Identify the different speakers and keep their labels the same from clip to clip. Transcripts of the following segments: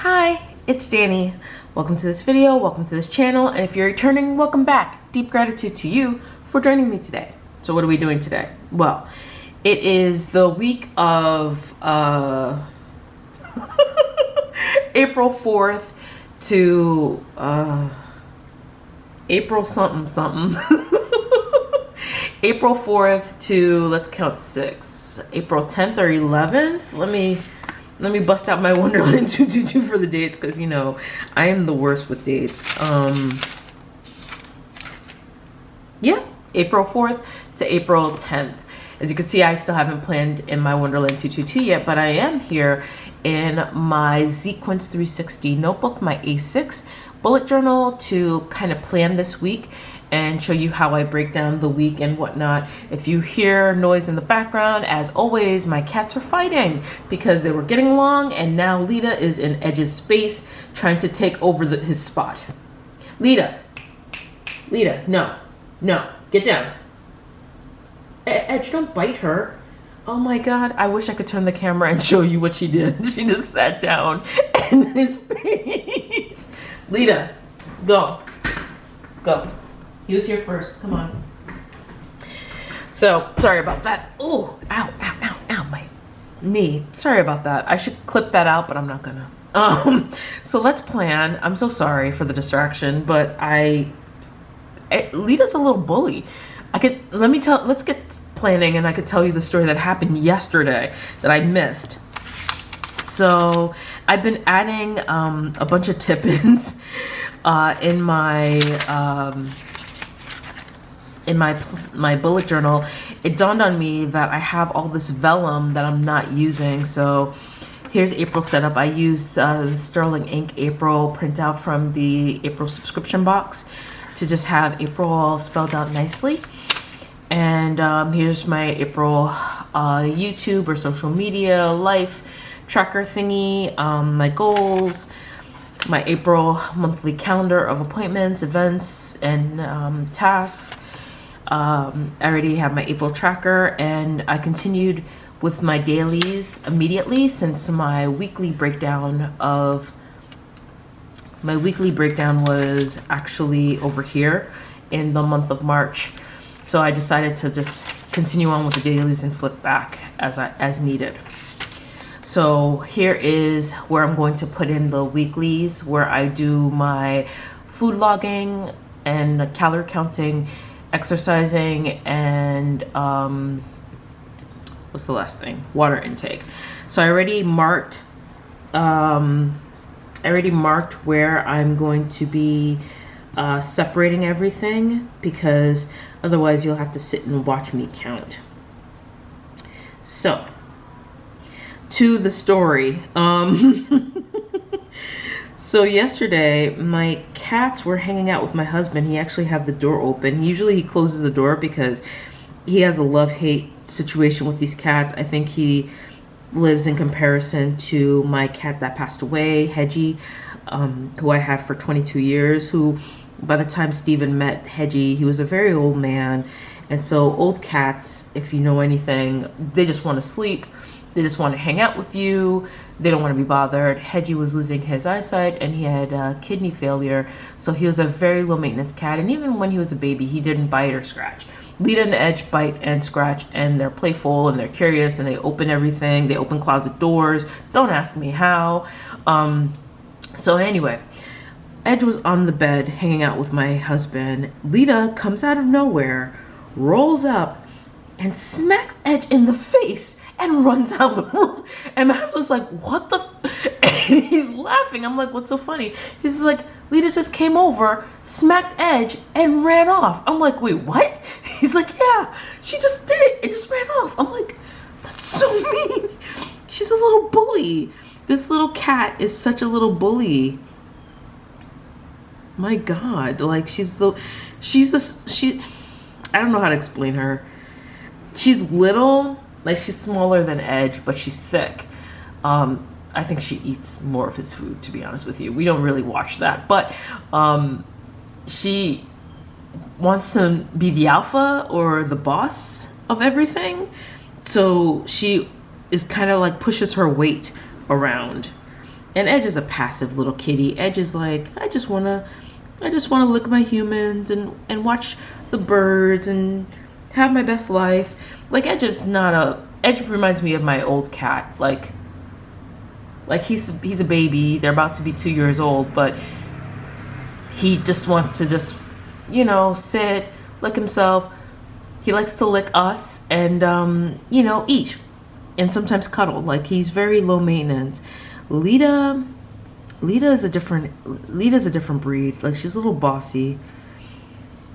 Speaker 1: Hi, it's Danny. Welcome to this video, welcome to this channel, and if you're returning, welcome back. Deep gratitude to you for joining me today. So what are we doing today? Well, it is the week of April 4th to April something something. April 4th to, let's count 6. April 10th or 11th. Let me bust out my Wonderland 222 for the dates, because you know I am the worst with dates. Yeah, April 4th to April 10th. As you can see, I still haven't planned in my Wonderland 222 yet, but I am here in my Zequenz360 notebook, my A6 bullet journal, to kind of plan this week and show you how I break down the week and whatnot. If you hear noise in the background, as always, my cats are fighting because they were getting along, and now Lita is in Edge's space trying to take over his spot. Lita, no, get down. Edge, don't bite her. Oh my God, I wish I could turn the camera and show you what she did. She just sat down in his face. Lita, go. He was here first. Come on. So, sorry about that. Oh, ow, my knee. Sorry about that. I should clip that out, but I'm not gonna. So let's plan. I'm so sorry for the distraction, but Lita's a little bully. Let's get planning, and I could tell you the story that happened yesterday that I missed. So, I've been adding a bunch of tip-ins in my bullet journal. It dawned on me that I have all this vellum that I'm not using. So here's April setup. I use the Sterling Ink April printout from the April subscription box to just have April all spelled out nicely. And here's my April YouTube or social media life tracker thingy, my goals, my April monthly calendar of appointments, events, and tasks. I already have my April tracker, and I continued with my dailies immediately since my weekly breakdown was actually over here in the month of March. So I decided to just continue on with the dailies and flip back as needed. So here is where I'm going to put in the weeklies, where I do my food logging and calorie counting, exercising, and what's the last thing? Water intake. So I already marked where I'm going to be separating everything, because otherwise you'll have to sit and watch me count. So to the story. So yesterday, my cats were hanging out with my husband. He actually had the door open. Usually he closes the door because he has a love-hate situation with these cats. I think he lives in comparison to my cat that passed away, Hedgie, who I had for 22 years, who by the time Steven met Hedgie, he was a very old man. And so old cats, if you know anything, they just want to sleep. They just want to hang out with you. They don't want to be bothered. Hedgie was losing his eyesight, and he had kidney failure. So he was a very low maintenance cat. And even when he was a baby, he didn't bite or scratch. Lita and Edge bite and scratch, and they're playful and they're curious, and they open everything. They open closet doors. Don't ask me how. So anyway, Edge was on the bed hanging out with my husband. Lita comes out of nowhere, rolls up, and smacks Edge in the face and runs out of the room. And my husband's like, what the? And he's laughing. I'm like, what's so funny? He's like, Lita just came over, smacked Edge, and ran off. I'm like, wait, what? He's like, yeah, she just did it and just ran off. I'm like, that's so mean. She's a little bully. This little cat is such a little bully. My God, like she, I don't know how to explain her. She's little, like she's smaller than Edge, but she's thick. I think she eats more of his food, to be honest with you. We don't really watch that, but she wants to be the alpha or the boss of everything. So she is kind of like pushes her weight around. And Edge is a passive little kitty. Edge is like, I just wanna lick my humans and watch the birds and have my best life. Like Edge is not a, Edge reminds me of my old cat. Like he's a baby. They're about to be 2 years old, but he just wants to just, you know, sit, lick himself. He likes to lick us and, you know, eat and sometimes cuddle. Like he's very low maintenance. Lita's a different breed. Like she's a little bossy,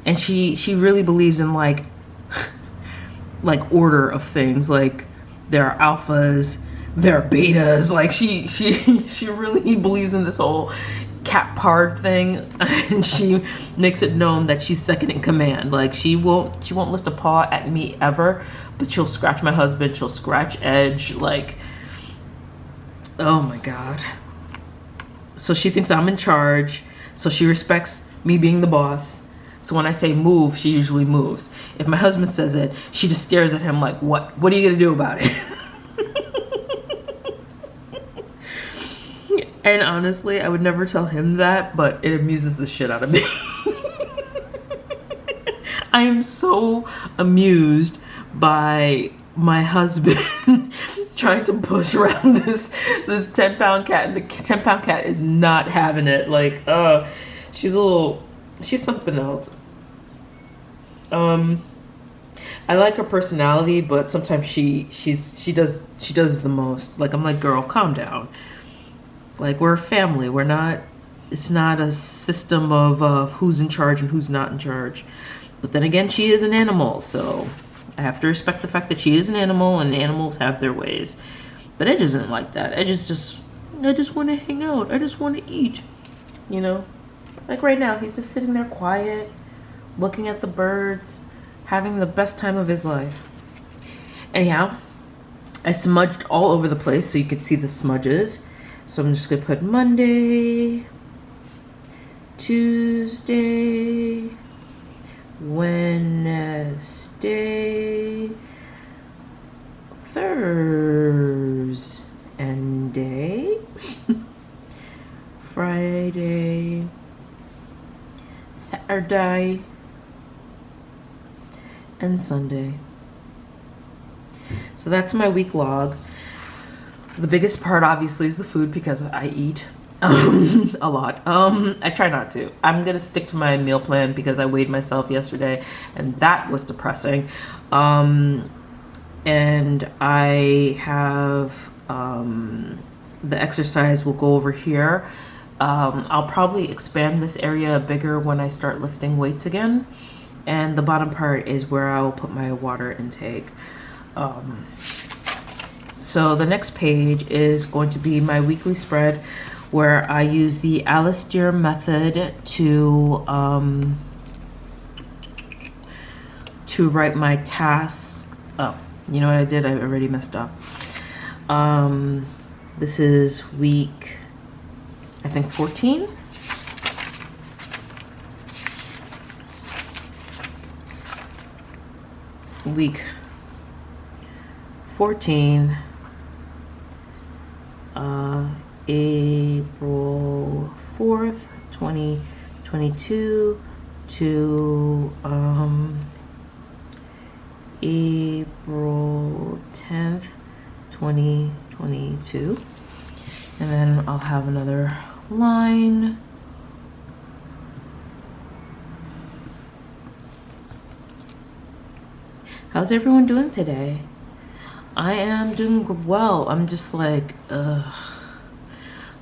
Speaker 1: and she really believes in like order of things. Like there are alphas, there are betas. Like she really believes in this whole cat pard thing, and she makes it known that she's second in command. Like she won't lift a paw at me ever, but she'll scratch my husband, she'll scratch Edge. Like, oh my God. So she thinks I'm in charge, so she respects me being the boss. So when I say move, she usually moves. If my husband says it, she just stares at him like, what are you gonna do about it? And honestly, I would never tell him that, but it amuses the shit out of me. I am so amused by my husband trying to push around this 10-pound cat, and the 10-pound cat is not having it. Like, she's something else. I like her personality, but sometimes she does the most. Like, I'm like, girl, calm down. Like, we're a family. It's not a system of who's in charge and who's not in charge. But then again, she is an animal, so I have to respect the fact that she is an animal and animals have their ways. But Edge isn't like that. Edge is just, I just want to hang out. I just want to eat, you know? Like right now, he's just sitting there quiet, looking at the birds, having the best time of his life. Anyhow, I smudged all over the place so you could see the smudges. So I'm just gonna put Monday, Tuesday, Wednesday, Thursday, Friday, Saturday, and Sunday. So that's my week log. The biggest part obviously is the food because I eat a lot. I try not to. I'm gonna stick to my meal plan because I weighed myself yesterday and that was depressing. And I have the exercise will go over here. I'll probably expand this area bigger when I start lifting weights again. And the bottom part is where I will put my water intake. So the next page is going to be my weekly spread where I use the Alistair method to write my tasks. Oh, you know what I did? I already messed up. This is week, I think 14. Week 14. April 4th, 2022 to April 10th, 2022. And then I'll have another line. How's everyone doing today? I am doing well. I'm just like,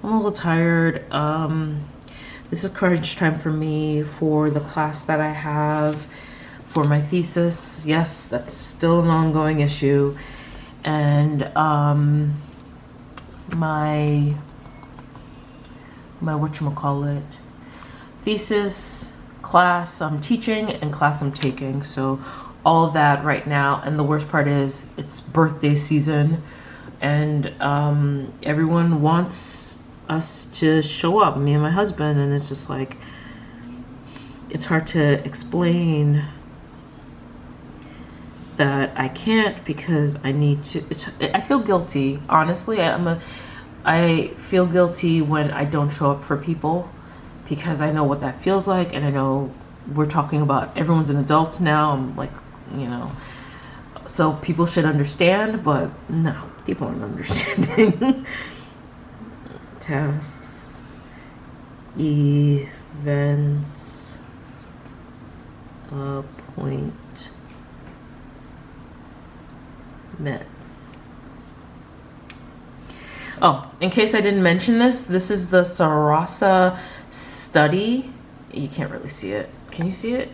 Speaker 1: I'm a little tired. This is crunch time for me for the class that I have for my thesis. Yes, that's still an ongoing issue. And my whatchamacallit, thesis, class I'm teaching, and class I'm taking. So all of that right now. And the worst part is it's birthday season and everyone wants us to show up, me and my husband, and it's just like, it's hard to explain that I can't because I need to. I feel guilty, honestly. I feel guilty when I don't show up for people because I know what that feels like, and I know we're talking about everyone's an adult now. I'm like, you know, so people should understand, but no, people aren't understanding. Tasks, events, appointments. Oh, in case I didn't mention this, this is the Sarasa study. You can't really see it. Can you see it?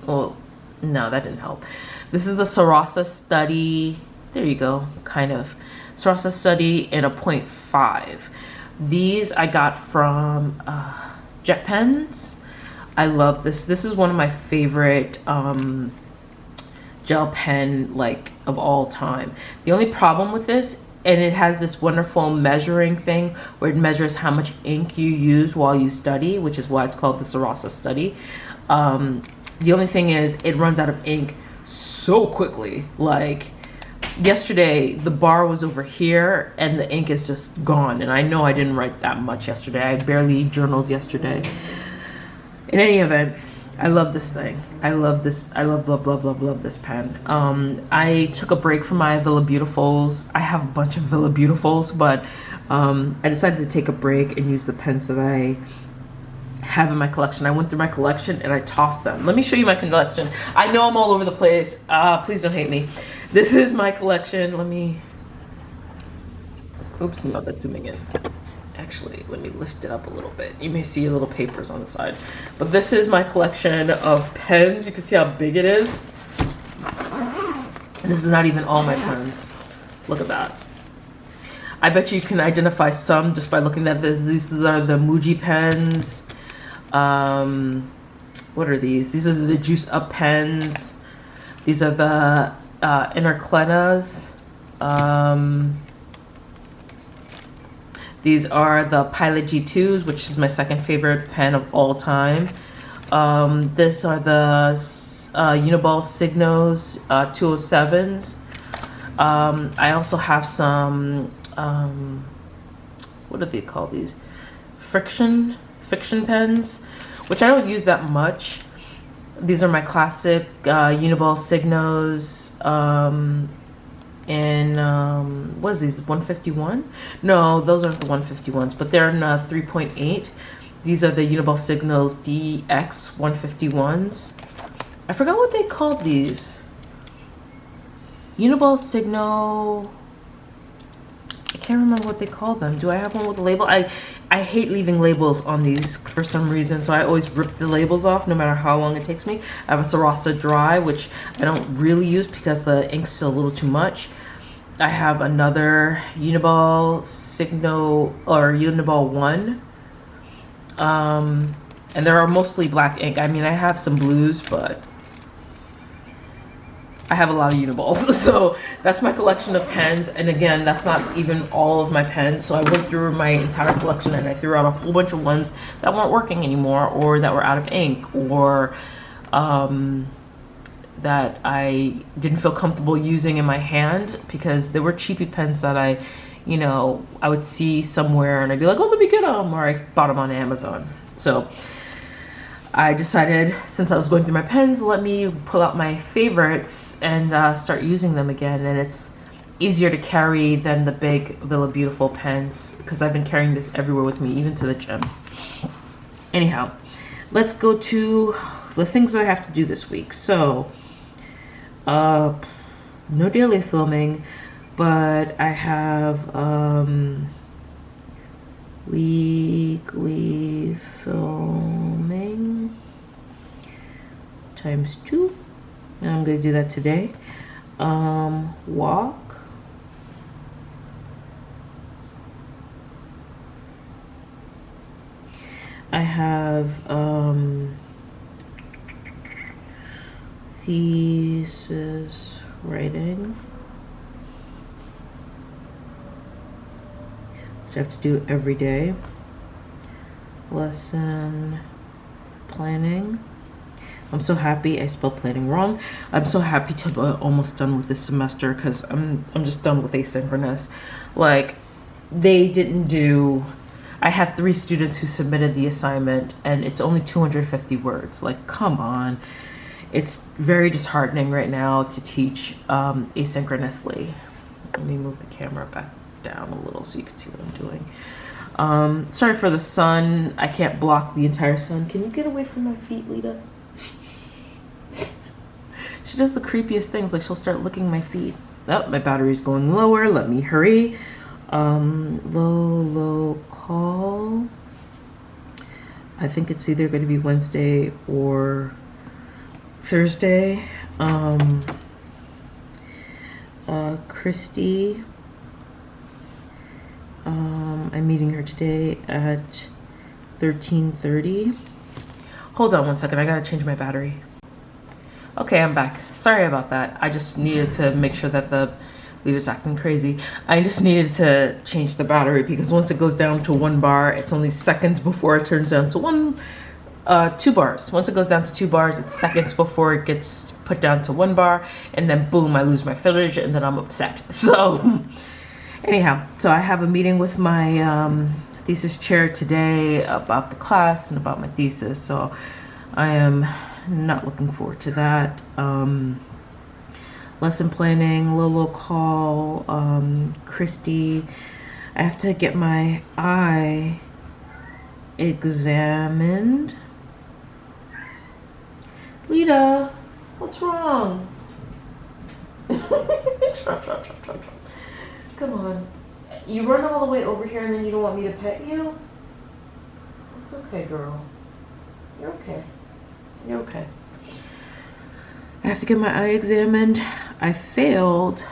Speaker 1: Well, no, that didn't help. This is the Sarasa study. There you go, kind of. Sarasa study in a 0.5. These I got from Jet Pens. I love this. This is one of my favorite gel pen like of all time. The only problem with this, and it has this wonderful measuring thing where it measures how much ink you used while you study, which is why it's called the Sarasa study. The only thing is it runs out of ink so quickly. Like yesterday, the bar was over here and the ink is just gone. And I know I didn't write that much yesterday. I barely journaled yesterday. In any event, I love this thing. I love this. I love this pen. I took a break from my Villa Beautifuls. I have a bunch of Villa Beautifuls, but I decided to take a break and use the pens that I have in my collection. I went through my collection and I tossed them. Let me show you my collection. I know I'm all over the place. Please don't hate me. This is my collection. Let me, oops, no, that's zooming in. Actually, let me lift it up a little bit. You may see little papers on the side. But this is my collection of pens. You can see how big it is. And this is not even all my pens. Look at that. I bet you can identify some just by looking at this. These are the Muji pens. What are these? These are the Juice Up pens. These are the Interclenas. These are the Pilot G2s, which is my second favorite pen of all time. These are the Uniball Signos 207s. I also have some, what do they call these? Fiction pens, which I don't use that much. These are my classic Uniball Signos. And what is these, 151? No, those aren't the 151s, but they're in 3.8. These are the Uniball Signos DX 151s. I forgot what they called these. Uniball Signo, I can't remember what they called them. Do I have one with a label? I hate leaving labels on these for some reason, so I always rip the labels off no matter how long it takes me. I have a Sarasa Dry, which I don't really use because the ink's a little too much. I have another Uniball Signo, or Uniball 1. And there are mostly black ink. I mean, I have some blues, but I have a lot of Uniballs. So that's my collection of pens. And again, that's not even all of my pens. So I went through my entire collection and I threw out a whole bunch of ones that weren't working anymore, or that were out of ink, or that I didn't feel comfortable using in my hand because they were cheapy pens that I would see somewhere and I'd be like, oh, let me get them, or I bought them on Amazon. So I decided, since I was going through my pens, let me pull out my favorites and start using them again. And it's easier to carry than the big Villa Beautiful pens because I've been carrying this everywhere with me, even to the gym. Anyhow, let's go to the things that I have to do this week. So, no daily filming, but I have weekly filming times 2. And I'm going to do that today. Walk. I have thesis writing, which I have to do every day. Lesson planning. I'm so happy I spelled planning wrong. I'm so happy to be almost done with this semester because I'm just done with asynchronous. Like, they didn't do, I had 3 students who submitted the assignment and it's only 250 words. Like, come on. It's very disheartening right now to teach asynchronously. Let me move the camera back down a little so you can see what I'm doing. Sorry for the sun. I can't block the entire sun. Can you get away from my feet, Lita? She does the creepiest things. Like, she'll start licking my feet. Oh, my battery's going lower. Let me hurry. Low call. I think it's either going to be Wednesday or Thursday. Christy, I'm meeting her today at 13:30. Hold on one second, I gotta change my battery. Okay, I'm back. Sorry about that. I just needed to make sure that the leader's acting crazy. I just needed to change the battery because once it goes down to 1 bar, it's only seconds before it turns down to 2 bars. Once it goes down to 2 bars, it's seconds before it gets put down to 1 bar, and then boom, I lose my footage, and then I'm upset. So anyhow, so I have a meeting with my thesis chair today about the class and about my thesis, so I am not looking forward to that. Lesson planning, Lolo call, Christy. I have to get my eye examined. Lita, what's wrong? Come on. You run all the way over here and then you don't want me to pet you? It's okay, girl. You're okay. You're okay. I have to get my eye examined. I failed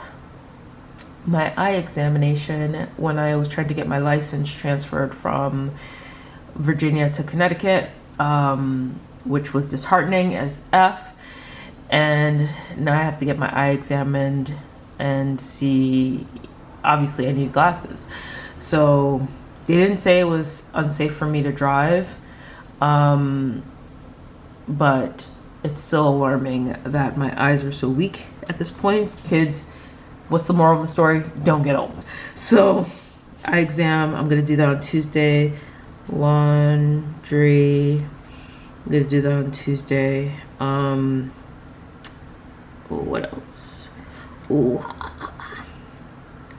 Speaker 1: my eye examination when I was trying to get my license transferred from Virginia to Connecticut, which was disheartening as F. And now I have to get my eye examined and see, obviously I need glasses. So they didn't say it was unsafe for me to drive, but it's still alarming that my eyes are so weak at this point. Kids, what's the moral of the story? Don't get old. So eye exam, I'm gonna do that on Tuesday. Laundry, I'm gonna do that on Tuesday. What else? Ooh,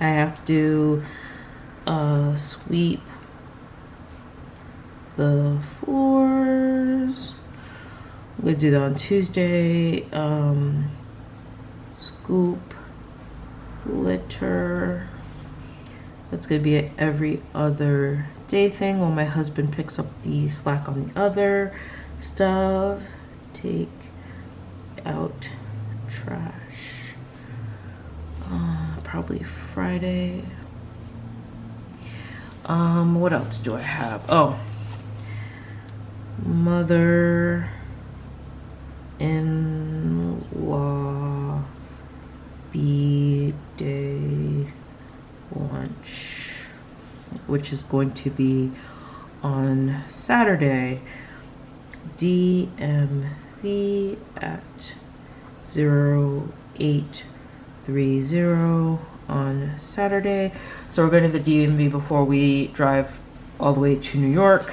Speaker 1: I have to sweep the floors. I'm gonna do that on Tuesday. Scoop, litter. That's gonna be an every other day thing while my husband picks up the slack on the other stuff. Take out trash. Probably Friday. What else do I have? Oh, mother-in-law B-day lunch, which is going to be on Saturday. DMV at 0830 on Saturday. So we're going to the DMV before we drive all the way to New York.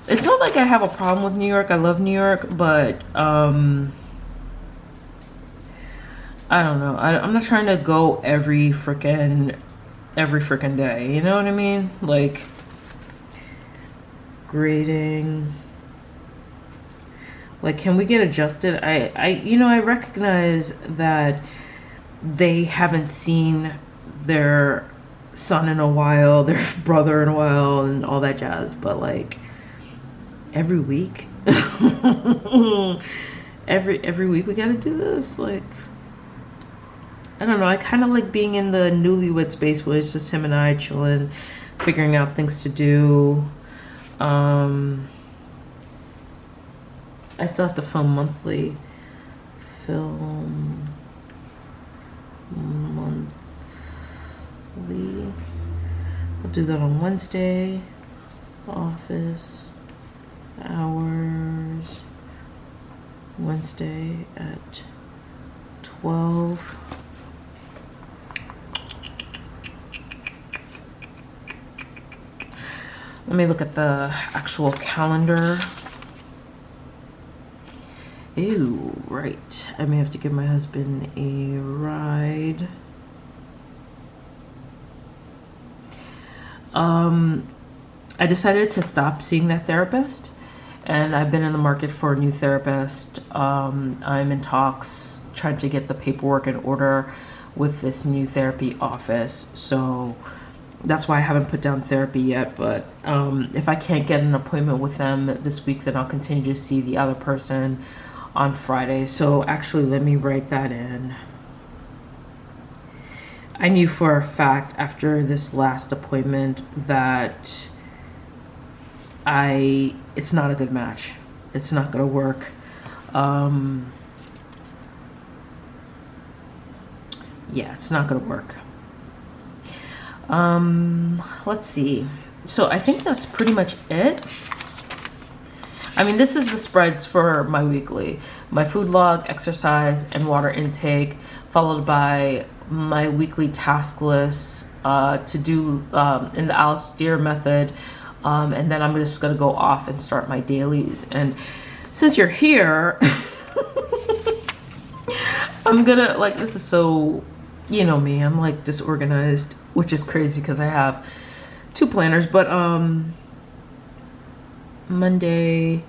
Speaker 1: It's not like I have a problem with New York. I love New York, but I don't know. I'm not trying to go every frickin' day. You know what I mean? Like grading. Like, can we get adjusted? I recognize that they haven't seen their son in a while, their brother in a while, and all that jazz. But like every week, every week we gotta do this. Like, I don't know. I kind of like being in the newlywed space where it's just him and I chilling, figuring out things to do. I still have to film monthly. Film monthly. I'll do that on Wednesday. Office hours. Wednesday at 12. Let me look at the actual calendar. Ew, right. I may have to give my husband a ride. I decided to stop seeing that therapist, and I've been in the market for a new therapist. I'm in talks trying to get the paperwork in order with this new therapy office, so that's why I haven't put down therapy yet. But if I can't get an appointment with them this week, then I'll continue to see the other person on Friday. So actually, let me write that in. I knew for a fact after this last appointment that it's not a good match. It's not gonna work. Yeah, it's not gonna work. Let's see. So I think that's pretty much it. I mean, this is the spreads for my weekly. My food log, exercise, and water intake, followed by my weekly task list to do in the Alice Deer method. And then I'm just gonna go off and start my dailies. And since you're here, I'm gonna, like, this is so, you know me, I'm like disorganized, which is crazy because I have 2 planners, but Monday,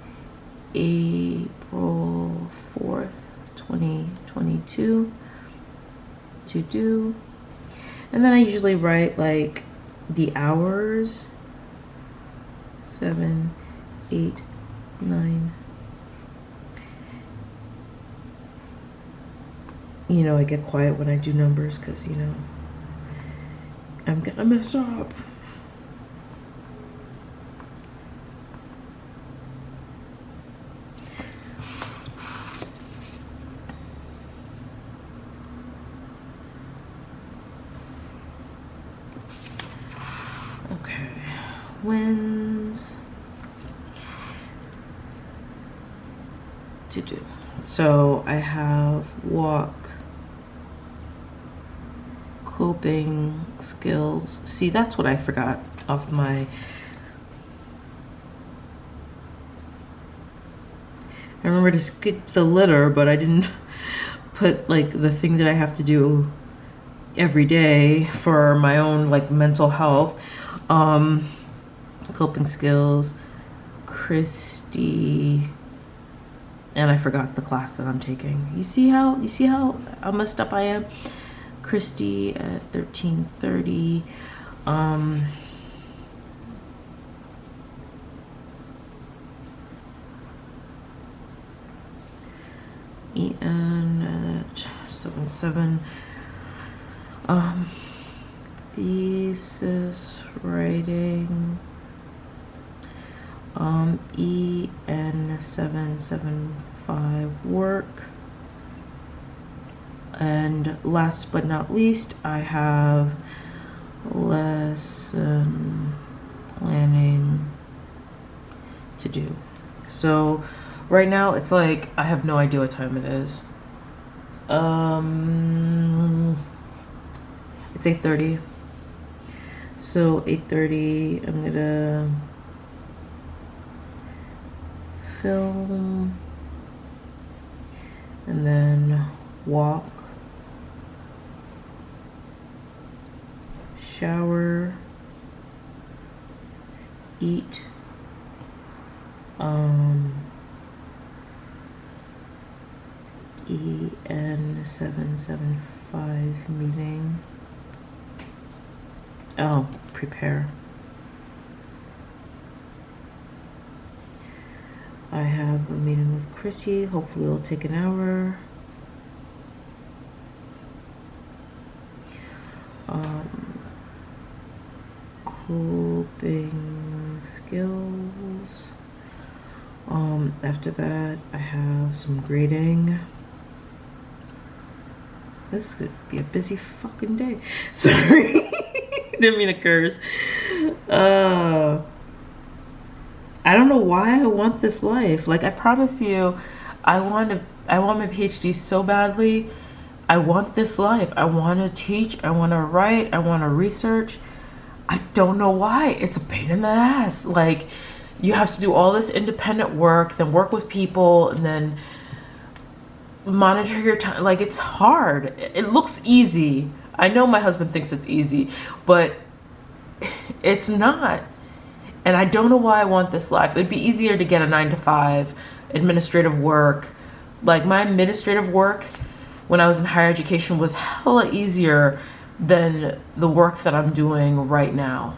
Speaker 1: April 4th, 2022 to do. And then I usually write like the hours, 7, 8, 9. You know, I get quiet when I do numbers because, you know, I'm gonna mess up. Okay, when's to do? So I have walk, coping skills. See, that's what I forgot off my, I remember to skip the litter, but I didn't put like the thing that I have to do every day for my own like mental health. Coping skills, Christy, and I forgot the class that I'm taking. You see how messed up I am? Christy at 13:30. Ian at 7:07. Thesis writing. EN 775 work. And last but not least, I have lesson planning to do. So right now it's like I have no idea what time it is. It's 8:30. So 8:30, I'm gonna film and then walk, shower, eat, EN 775 meeting. Oh, prepare. I have a meeting with Chrissy. Hopefully it'll take an hour. Coping skills. After that, I have some grading. This could be a busy fucking day. Sorry. Didn't mean to curse. I don't know why I want this life. Like, I promise you, I want my PhD so badly, I want this life. I want to teach. I want to write. I want to research. I don't know why. It's a pain in the ass. Like, you have to do all this independent work, then work with people, and then monitor your time. Like, it's hard. It looks easy. I know my husband thinks it's easy, but it's not. And I don't know why I want this life. It'd be easier to get a 9-to-5 administrative work. Like, my administrative work when I was in higher education was hella easier than the work that I'm doing right now.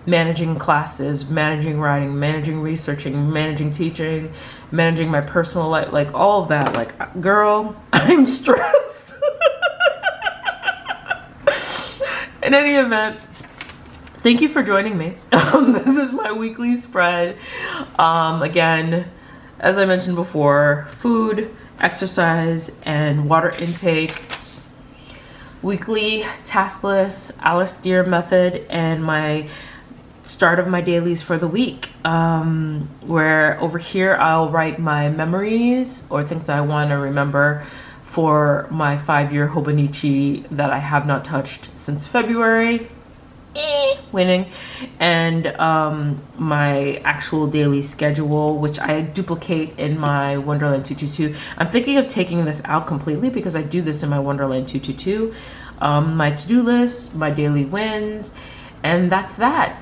Speaker 1: Managing classes, managing writing, managing researching, managing teaching, managing my personal life, like all of that. Like, girl, I'm stressed. In any event, thank you for joining me. This is my weekly spread. Again, as I mentioned before, food, exercise, and water intake, weekly task list, Alice Deer method, and my start of my dailies for the week, where over here I'll write my memories or things I want to remember for my 5-year Hobonichi that I have not touched since February. Winning. And my actual daily schedule, which I duplicate in my Wonderland 222. I'm thinking of taking this out completely because I do this in my Wonderland 222. My to-do list, my daily wins, and that's that.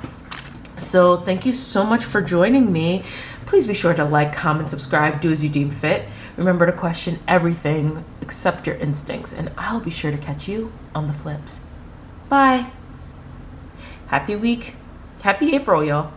Speaker 1: So thank you so much for joining me. Please be sure to like, comment, subscribe, do as you deem fit. Remember to question everything except your instincts, and I'll be sure to catch you on the flips. Bye. Happy week. Happy April, y'all.